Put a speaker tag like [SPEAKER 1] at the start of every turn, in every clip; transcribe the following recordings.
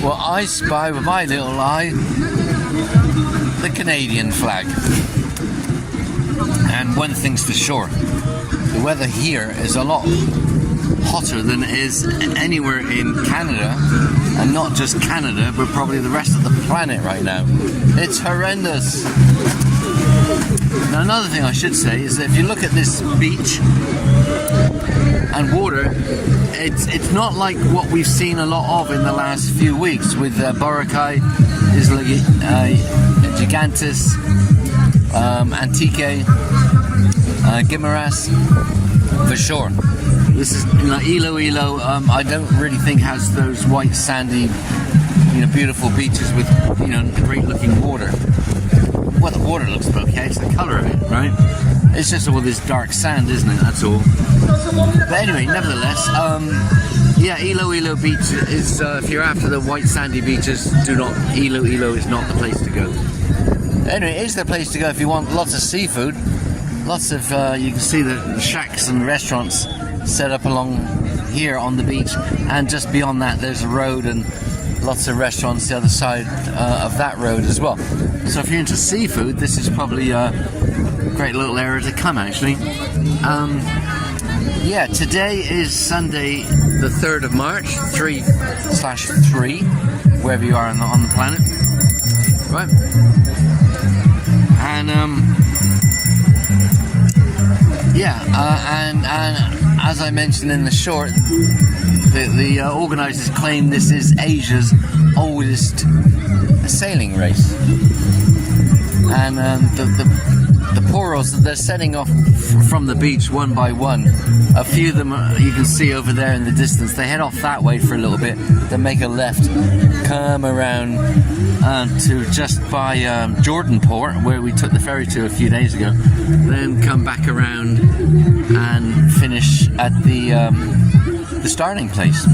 [SPEAKER 1] well, I spy with my little eye the Canadian flag. And one thing's for sure, the weather here is a lot hotter than it is anywhere in Canada, and not just Canada, but probably the rest of the planet right now. It's horrendous. Now, another thing I should say is that if you look at this beach and water, it's not like what we've seen a lot of in the last few weeks with Boracay, Gigantes, Antique, Guimaras, for sure. This is IloIlo. I don't really think has those white sandy, beautiful beaches with great looking water. Well, the water looks okay, it's the colour of it, right? It's just all this dark sand, isn't it? That's all. But anyway, nevertheless, IloIlo Beach is, if you're after the white sandy beaches, IloIlo is not the place to go. Anyway, it is the place to go if you want lots of seafood. Lots of, you can see the shacks and restaurants set up along here on the beach, and just beyond that there's a road and lots of restaurants the other side of that road as well. So if you're into seafood, this is probably a great little area to come, actually. Today is Sunday the 3rd of March, 3/3, wherever you are on the planet, right? And and as I mentioned in the short, the organisers claim this is Asia's oldest sailing race, and the Paraws, they're setting off from the beach one by one. A few of them you can see over there in the distance. They head off that way for a little bit, then make a left, come around to just by Jordanport, where we took the ferry to a few days ago, then come back around and finish at the starting place.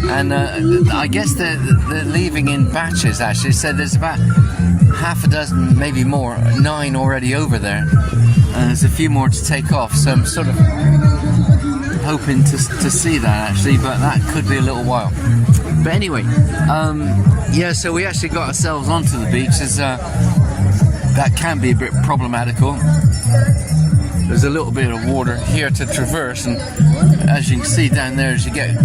[SPEAKER 1] And I guess they're leaving in batches, actually. So there's about half a dozen, maybe more, 9 already over there. And there's a few more to take off, so I'm sort of hoping to see that, actually, but that could be a little while. But anyway, so we actually got ourselves onto the beach, as that can be a bit problematical. There's a little bit of water here to traverse, and as you can see down there, as you get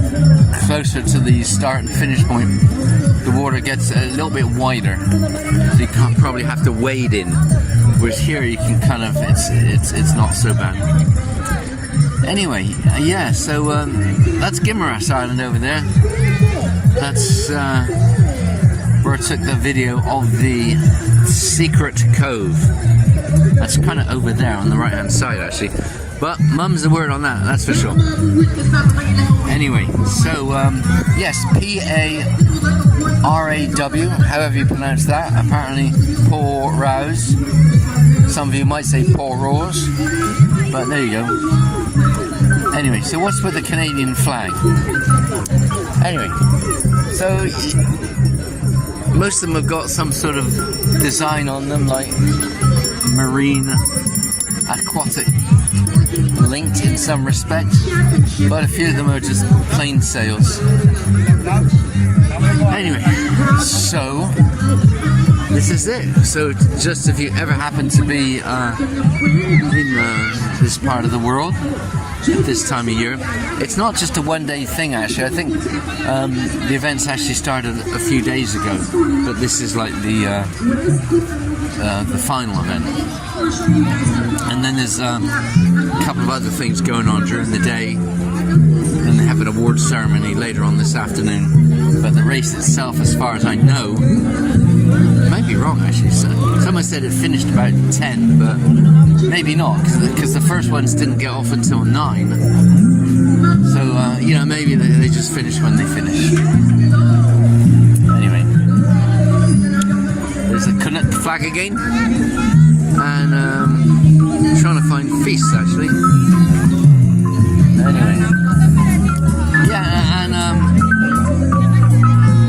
[SPEAKER 1] closer to the start and finish point, the water gets a little bit wider, so you can't probably have to wade in. Whereas here you can kind of, it's not so bad. Anyway, so that's Guimaras Island over there. That's where I took the video of the Secret Cove. That's kind of over there on the right hand side, actually. But mum's the word on that, that's for sure. Anyway, so yes, P-A-R-A-W, however you pronounce that. Apparently Paraws. Some of you might say Paraws, but there you go. Anyway, so what's with the Canadian flag? Anyway, so most of them have got some sort of design on them, like marine, aquatic linked in some respects, but a few of them are just plain sails. Anyway, so this is it. So just if you ever happen to be in this part of the world at this time of year, it's not just a one-day thing, actually. I think the events actually started a few days ago, but this is like the final event. And then there's a couple of other things going on during the day, and they have an awards ceremony later on this afternoon. But the race itself, as far as I know, might be wrong, actually. So someone said it finished about 10, but maybe not, because the first ones didn't get off until 9. So maybe they just finish when they finish. Anyway, there's a Canuck flag again, and trying to find feasts, actually. Anyway,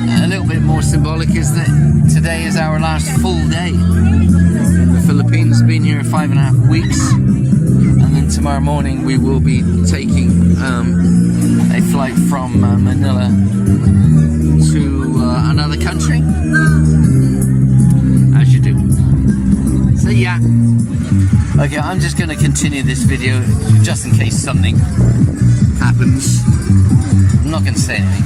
[SPEAKER 1] and a little bit more symbolic is that today is our last full day. The Philippines have been here 5.5 weeks, and then tomorrow morning we will be taking a flight from Manila to another country, as you do. So yeah, okay, I'm just going to continue this video just in case something happens. I'm not going to say anything.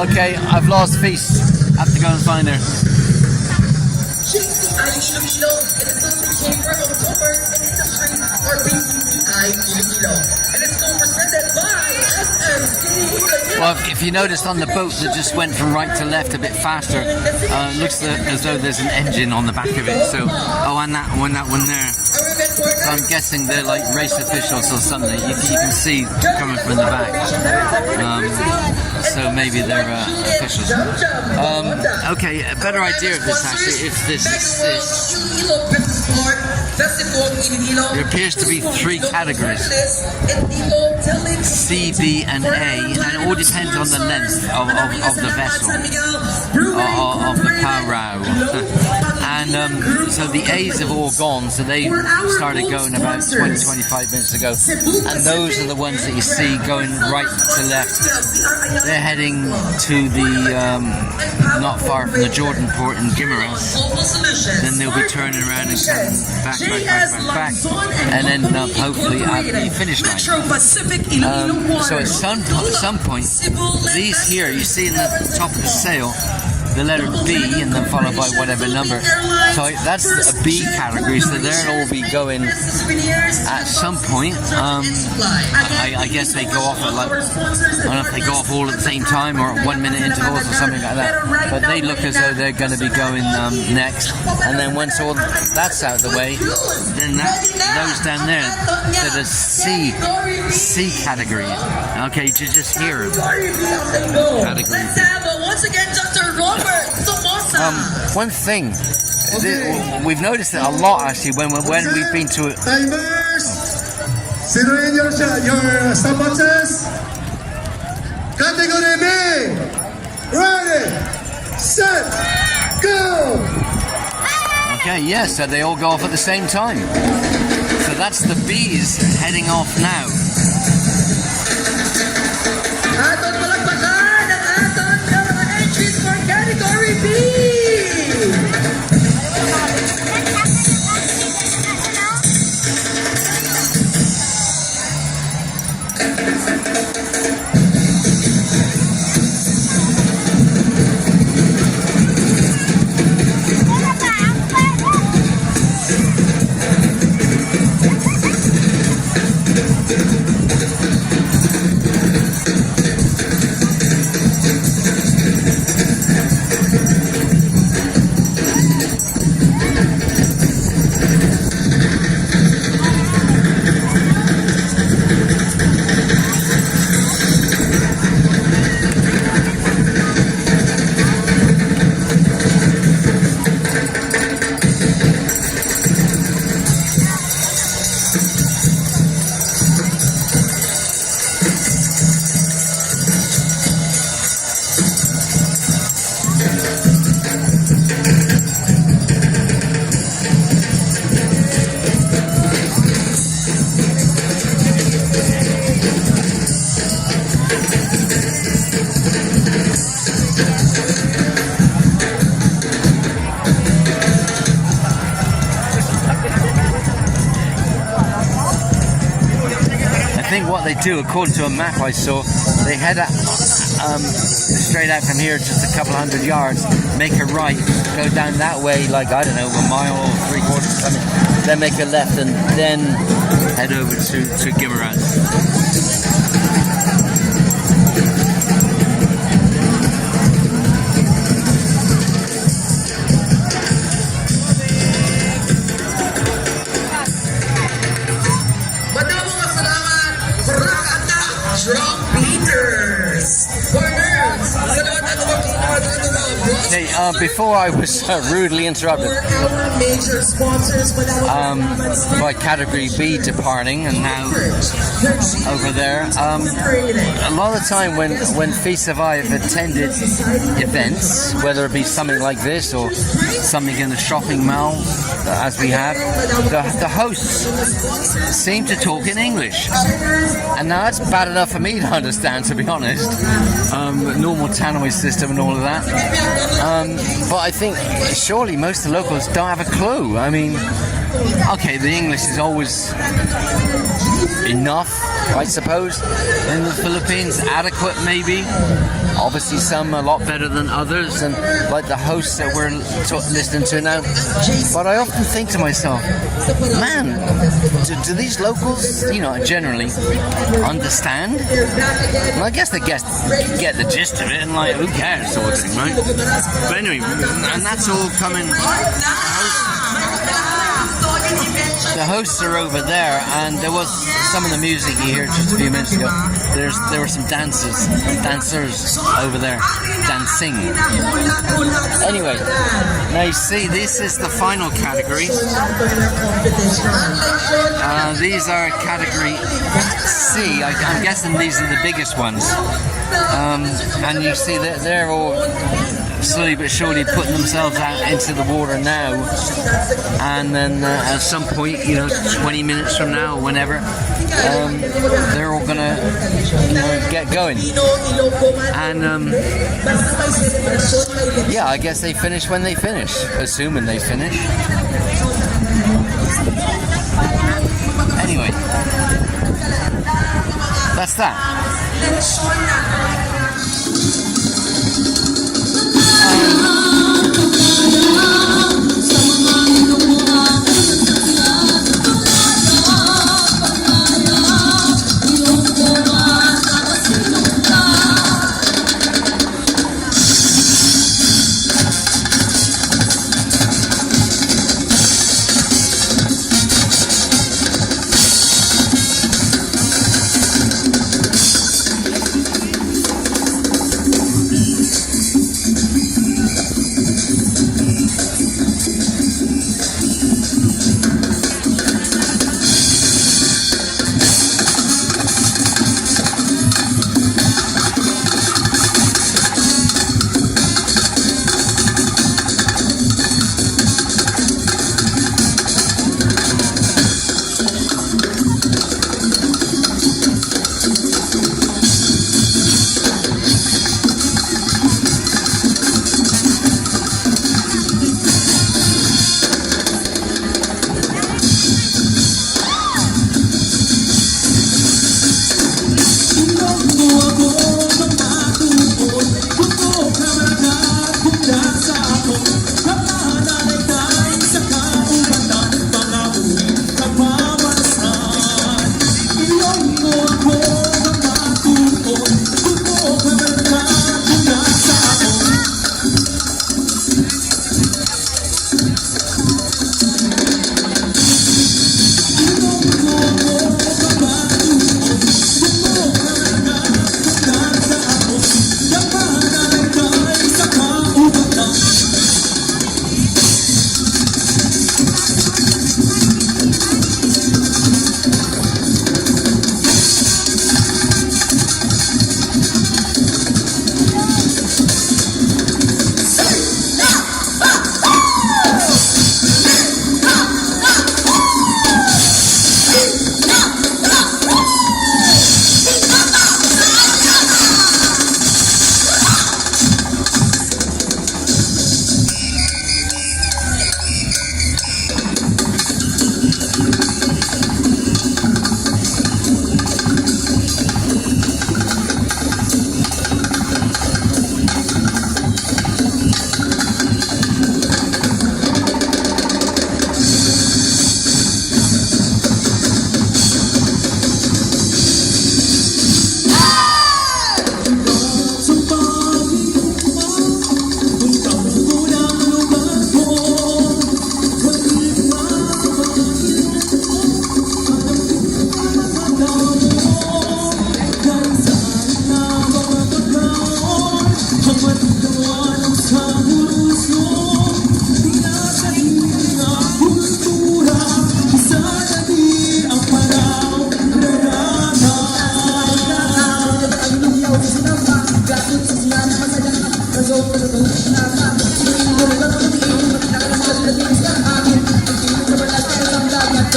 [SPEAKER 1] Okay, I've lost Feast. Have to go and find her.
[SPEAKER 2] IloIlo, and it's going to be Chamber of Commerce and Industry, or BCCI IloIlo. And it's co-presented by SM.
[SPEAKER 1] Well, if you noticed on the boat that just went from right to left a bit faster, looks as though there's an engine on the back of it. So, and that one there. So I'm guessing they're like race officials or something. You can see coming from the back. So maybe they're officials. Okay, a better idea of this actually, if this is there appears to be 3 categories: C, B, and A, and it all depends on the length of the vessel, of the Paraws. And so the A's have all gone, so they started going about 20-25 minutes ago, and those are the ones that you see going right to left. They're heading to the not far from the Jordan port in Paraws. Then they'll be turning around and coming back, and ending up hopefully at the finish line. So at some point, these here you see in the top of the sail the letter B and then followed by whatever number. So that's a B category, so they'll all be going at some point. I guess they go off at like, I don't know if they go off all at the same time or at 1 minute intervals or something like that. But they look as though they're going to be going next. And then once all that's out of the way, then those down there to the C category. Okay, you just hear them. Category.
[SPEAKER 2] Once again, Dr. Robert Somoza.
[SPEAKER 1] One thing, we've noticed it a lot actually when we've been to it.
[SPEAKER 3] Timers, zero in your stopwatches. Category B, ready, set, go.
[SPEAKER 1] Okay, Okay, yeah, so they all go off at the same time. So that's the bees heading off now.
[SPEAKER 2] Aton palagpakan ang aton mga entries for category B!
[SPEAKER 1] I think what they do, according to a map I saw, they head up, straight out from here just a couple hundred yards, make a right, go down that way like, I don't know, a mile or 3/4 something, then make a left and then head over to Paraws. Okay, before I was rudely interrupted by category B departing, and now over there. A lot of the time when Feast of I have attended events, whether it be something like this or something in a shopping mall, as we have, the hosts seem to talk in English. And now that's bad enough for me to understand, to be honest. Normal tannoy system and all of that. But I think surely most of the locals don't have a clue. I mean, okay, the English is always enough, I suppose, in the Philippines. Adequate, maybe. Obviously some a lot better than others, and like the hosts that we're listening to now. But I often think to myself, man, do these locals, generally understand? And I guess they get the gist of it, and like, who cares, sort of thing, right? But anyway, and that's all coming. The hosts are over there, and there was some of the music you heard just a few minutes ago. There were some dancers over there dancing. Anyway, now you see, this is the final category. These are category C. I'm guessing these are the biggest ones. And you see that they're all slowly but surely putting themselves out into the water now, and then at some point, 20 minutes from now or whenever, they're all gonna get going. And yeah, I guess they finish when they finish, assuming they finish. Anyway, that's that.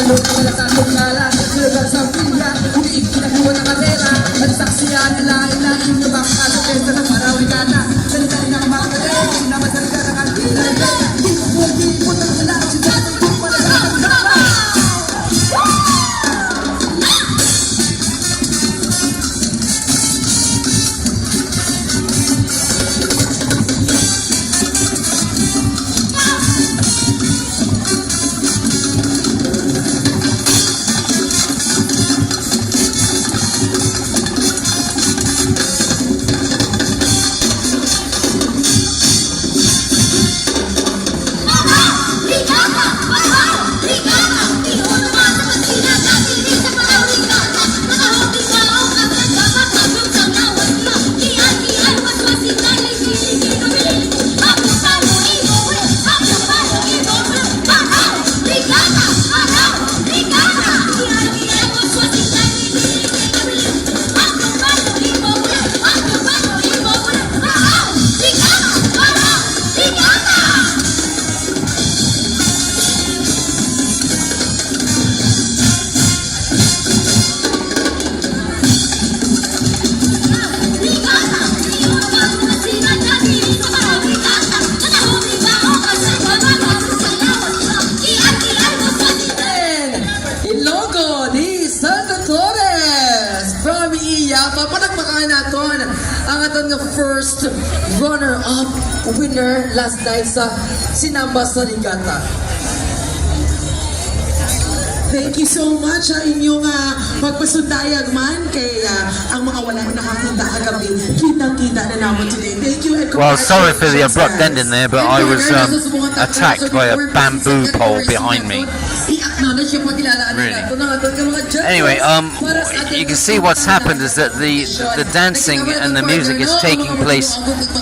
[SPEAKER 2] Ano ka wala sa tukala, silagang sa pila, umiig kinakuha ng katera, at saksiyan nila ilalim nyo bang kasapesta ng parawigana. Salitain ng mga kaleng, na masalita ng kantina. Hindi mo ng lahat, sinabi ko pala sa kasama. Papanagpakaan natin ang atong first runner-up winner last night sa Sinamba sa Rigata.
[SPEAKER 4] Thank you so much sa inyong pagpasundayag man kay ang mga wala nakakita kagabi. Kitang-kita na naman today. Thank you and
[SPEAKER 1] Well, sorry for the abrupt ending there, but I was attacked by a bamboo pole behind me. Really. Anyway, you can see what's happened is that the dancing and the music is taking place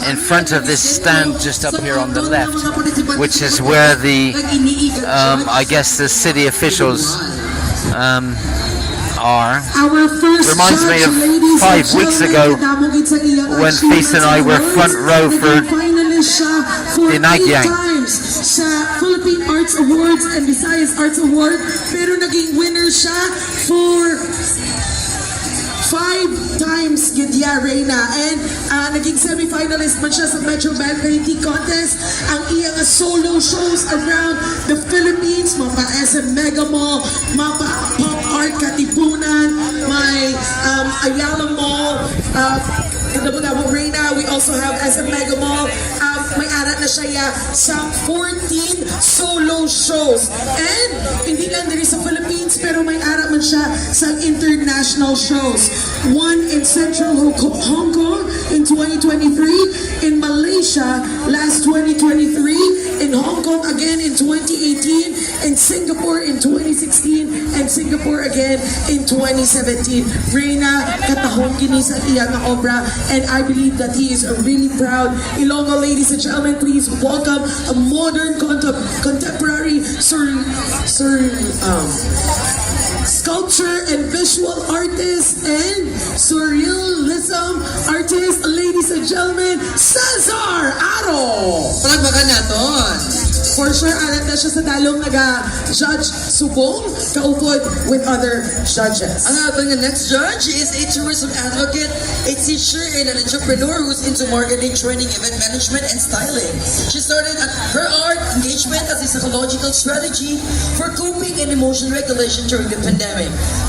[SPEAKER 1] in front of this stand just up here on the left, which is where the I guess the city officials are.
[SPEAKER 4] Our first
[SPEAKER 1] Reminds me of 5 weeks ago when Face and I were front row for the Nagyang.
[SPEAKER 4] Sa Philippine Arts Awards and Visayas Arts Award, pero naging winner siya for 5 times Gidya Reyna, and naging semi-finalist man siya sa Metro Band Variety Contest. Ang iyang solo shows around the Philippines, mapa SM Mega Mall, mapa Pop Art Katipunan, may Ayala Mall, in the Davao Reyna, we also have SM Mega Mall. May arat na siya sa 14 solo shows. And hindi lang din sa Philippines, pero may arat man siya sa international shows. One in Central Hong Kong in 2023, in Malaysia last 2023, in Hong Kong again in 2018, in Singapore in 2016, and Singapore again in 2017. Reyna, katahong kini sa iyang obra, and I believe that he is really proud. Ilonggo, ladies and gentlemen, please welcome a modern contemporary sculpture and visual artist and surrealism artist, ladies and gentlemen, Cesar Aro.
[SPEAKER 2] Palagbagan natin.
[SPEAKER 4] For sure, alat na siya sa dalong naga-judge subong, kaupod with other judges.
[SPEAKER 2] Ang ating next judge is a tourism advocate, a teacher, and an entrepreneur who's into marketing, training, event management, and styling. She started her art engagement as a psychological strategy for coping and emotion regulation during the pandemic.